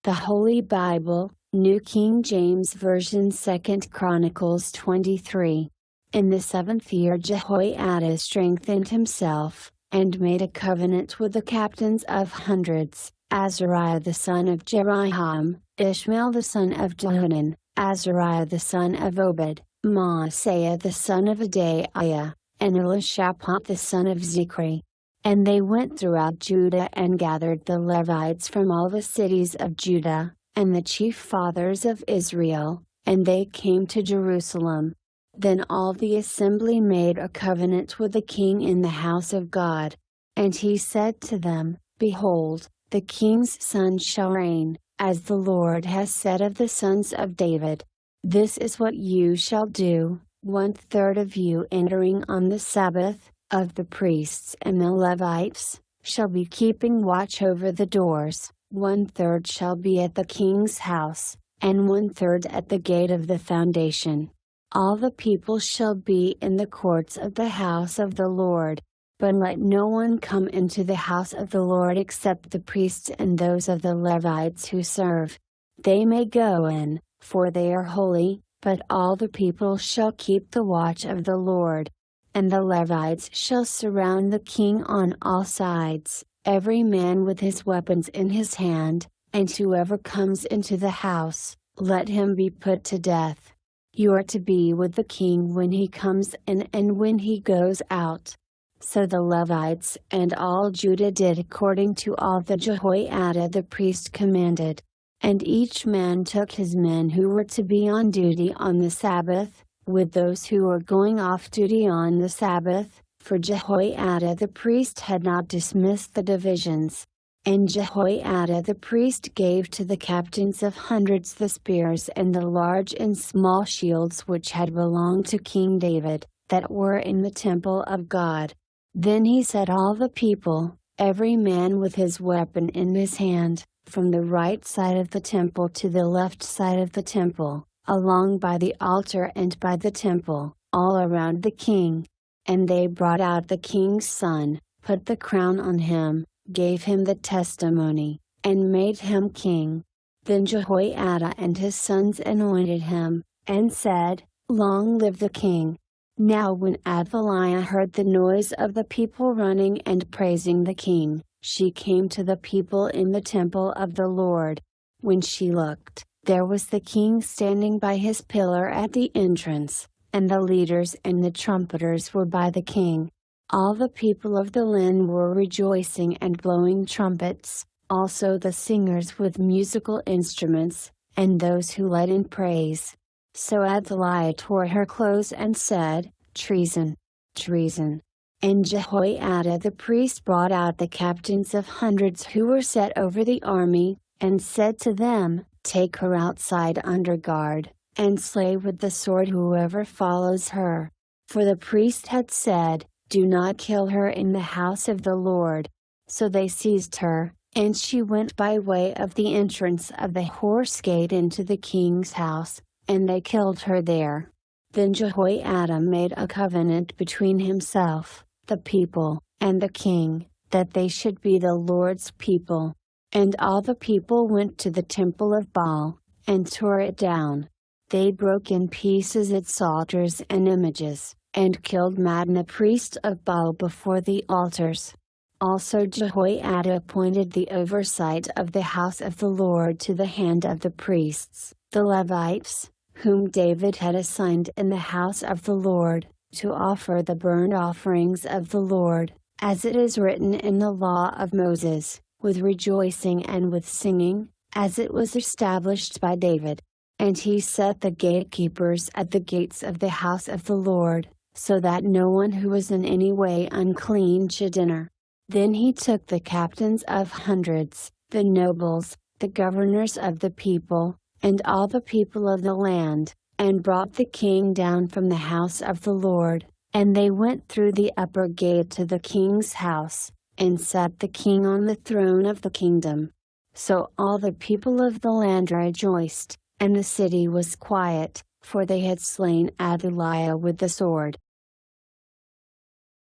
The Holy Bible, New King James Version, 2 Chronicles 23. In the 7th year Jehoiada strengthened himself, and made a covenant with the captains of hundreds, Azariah the son of Jeroham, Ishmael the son of Jehohanan, Azariah the son of Obed, Maaseiah the son of Adaiah, and Elishaphat the son of Zichri. And they went throughout Judah and gathered the Levites from all the cities of Judah, and the chief fathers of Israel, and they came to Jerusalem. Then all the assembly made a covenant with the king in the house of God. And he said to them, Behold, the king's son shall reign, as the Lord has said of the sons of David. This is what you shall do: 1/3 of you entering on the Sabbath, of the priests and the Levites, shall be keeping watch over the doors, 1/3 shall be at the king's house, and 1/3 at the gate of the foundation. All the people shall be in the courts of the house of the Lord. But let no one come into the house of the Lord except the priests and those of the Levites who serve. They may go in, for they are holy, but all the people shall keep the watch of the Lord. And the Levites shall surround the king on all sides, every man with his weapons in his hand, and whoever comes into the house, let him be put to death. You are to be with the king when he comes in and when he goes out. So the Levites and all Judah did according to all that Jehoiada the priest commanded. And each man took his men who were to be on duty on the Sabbath, with those who were going off duty on the Sabbath, for Jehoiada the priest had not dismissed the divisions. And Jehoiada the priest gave to the captains of hundreds the spears and the large and small shields which had belonged to King David, that were in the temple of God. Then he set all the people, every man with his weapon in his hand, from the right side of the temple to the left side of the temple, along by the altar and by the temple, all around the king. And they brought out the king's son, put the crown on him, gave him the testimony, and made him king. Then Jehoiada and his sons anointed him, and said, Long live the king. Now when Athaliah heard the noise of the people running and praising the king, she came to the people in the temple of the Lord. When she looked, there was the king standing by his pillar at the entrance, and the leaders and the trumpeters were by the king. All the people of the land were rejoicing and blowing trumpets, also the singers with musical instruments, and those who led in praise. So Athaliah tore her clothes and said, Treason! Treason! And Jehoiada the priest brought out the captains of hundreds who were set over the army, and said to them, Take her outside under guard, and slay with the sword whoever follows her. For the priest had said, Do not kill her in the house of the Lord. So they seized her, and she went by way of the entrance of the horse gate into the king's house, and they killed her there. Then Jehoiada made a covenant between himself, the people, and the king, that they should be the Lord's people. And all the people went to the temple of Baal, and tore it down. They broke in pieces its altars and images, and killed Mattan priest of Baal before the altars. Also Jehoiada appointed the oversight of the house of the Lord to the hand of the priests, the Levites, whom David had assigned in the house of the Lord, to offer the burnt offerings of the Lord, as it is written in the law of Moses, with rejoicing and with singing, as it was established by David. And he set the gatekeepers at the gates of the house of the Lord, so that no one who was in any way unclean should enter. Then he took the captains of hundreds, the nobles, the governors of the people, and all the people of the land, and brought the king down from the house of the Lord, and they went through the upper gate to the king's house, and set the king on the throne of the kingdom. So all the people of the land rejoiced, and the city was quiet, for they had slain Athaliah with the sword.